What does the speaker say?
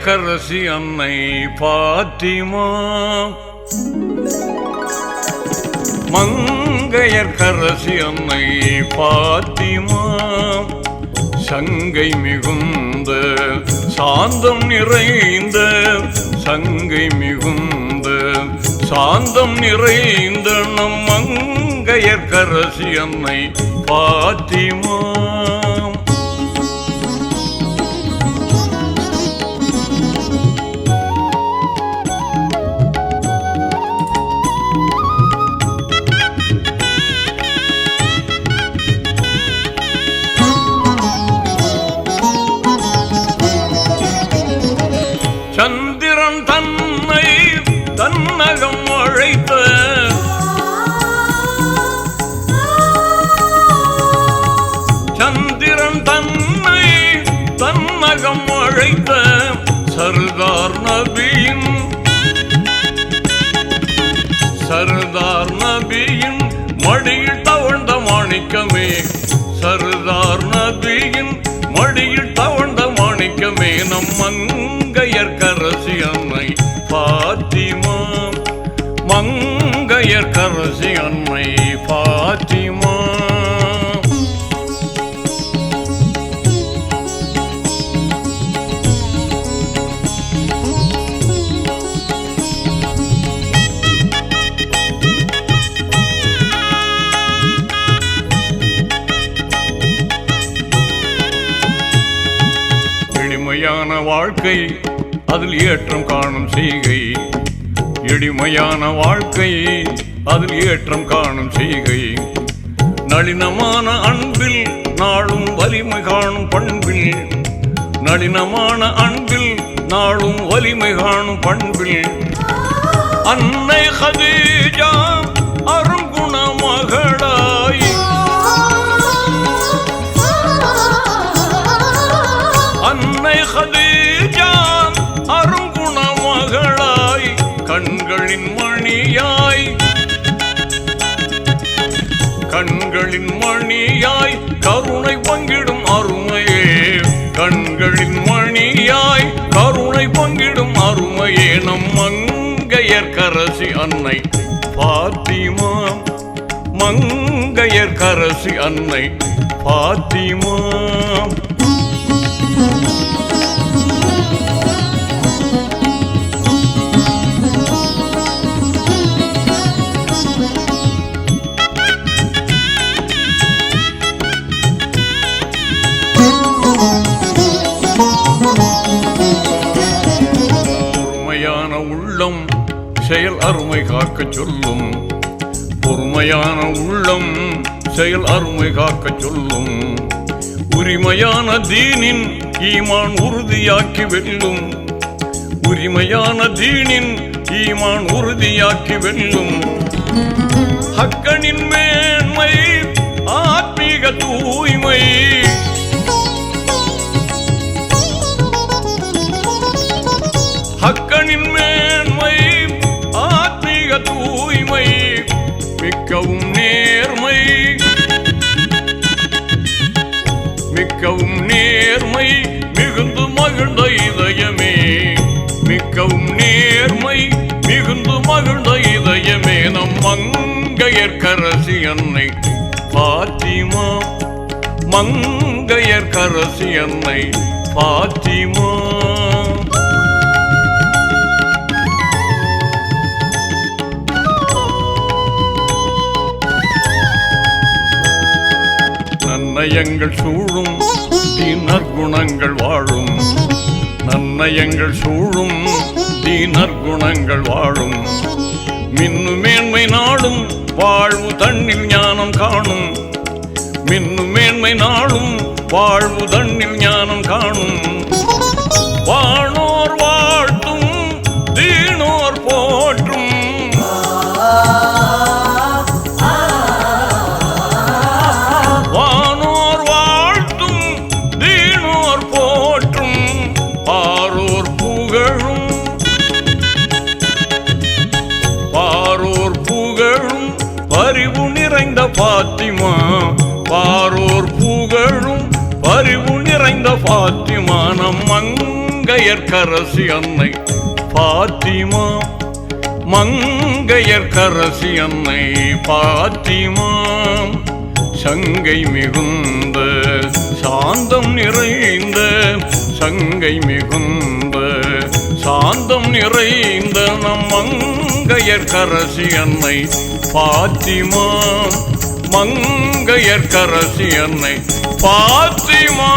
மங்கையர்க்கரசி அன்னை பாத்திமா. மங்கையர்க்கரசி அன்னை பாத்திமா. சங்கை மிகுந்த சாந்தம் நிறைந்த, சங்கை மிகுந்த சாந்தம் நிறைந்த நம் மங்கையர்க்கரசி அன்னை பாத்திமா. சந்திரன் தன்னை தன்னகம் அழைத்த, சந்திரன் தன்னை தன்னகம் அழைத்த சர்தார் நபியின், சர்தார் நபியின் மடியில் தவழ்ந்த மாணிக்கமே, சர்தார் நபியின் மடியில் தவழ்ந்த மாணிக்கமே நம் மங்கையர்க்கரசி அன்னை பாத்திமா. மங்கையர்க்கரசி அன்னை பாத்திமா. எளிமையான வாழ்க்கை அதில் ஏற்றம் காணும் செய்கை, எளிமையான வாழ்க்கை அதில் ஏற்றம் காணும் செய்கை, நளினமான அன்பில் நாளும் வலிமை காணும் பண்பில், நளினமான அன்பில் நாளும் வலிமை காணும் பண்பில் அன்னை கதீஜா அருங்குண மகளாய், அன்னை கதீஜா அருங்குண மகளாய், கண்களின் மணியாய், கண்களின் மணியாய் கருணை பங்கிடும் அருமையே, கண்களின் மணியாய் கருணை பங்கிடும் அருமையே நம் மங்கையர்க்கரசி அன்னை பாத்திமா. மங்கையர்க்கரசி அன்னை பாத்திமா. பொறுமையான உள்ளம் செயல் அருமை காக்க சொல்லும், பொறுமையான உள்ளம் செயல் அருமை காக்க சொல்லும், உரிமையான தீனின் ஈமான் உறுதியாக்கி வெல்லும், உரிமையான தீனின் ஈமான் உறுதியாக்கி வெல்லும், ஹக்கனின் மேன்மை ஆத்மீக தூய்மை, ஹக்கனின் மேன்மை ஆத்மீக தூய்மை, மிக்கவும் நேர்மை, மிக்கவும் நேர்மை மிகுந்து மகிழ்ந்த இதயமே, மிக்கவும் நேர்மை மிகுந்து மகிழ்ந்த இதயமே நம் மங்கையர்க்கரசி அன்னை பாத்திமா. மங்கையர்க்கரசி அன்னை பாத்திமா. நன்னயங்கள் சூழும் தீநற்குணங்கள் வாழும், நன்னயங்கள் சூழும் தீநற்குணங்கள் வாழும், மின்னு மேன்மை நாடும் வாழ்வு தண்ணில் ஞானம் காணும், மின்னு மேன்மை நாடும் வாழ்வு தண்ணில் ஞானம் காணும், வானோர் வாழ்த்தும் தீனோர் போற்றும், வானோர் வாழ்த்தும் தீனோர் போற்றும், பாரோர் புகழும், பாரோர் புகழும் பரிவு நிறைந்த பாத்திமா, பாரோர் புகழும் பரிவு நிறைந்த பாத்திமா நம் மங்கை மங்கையர்க்கரசி அன்னை பாத்திமா, மங்கையர்க்கரசி அன்னை பாத்திமா. சங்கை மிகுந்த சாந்தம் நிறைந்த, சங்கை மிகுந்த சாந்தம் நிறைந்த நம் மங்கையர்க்கரசி அன்னை பாத்திமா, மங்கையர்க்கரசி அன்னை பாத்திமா.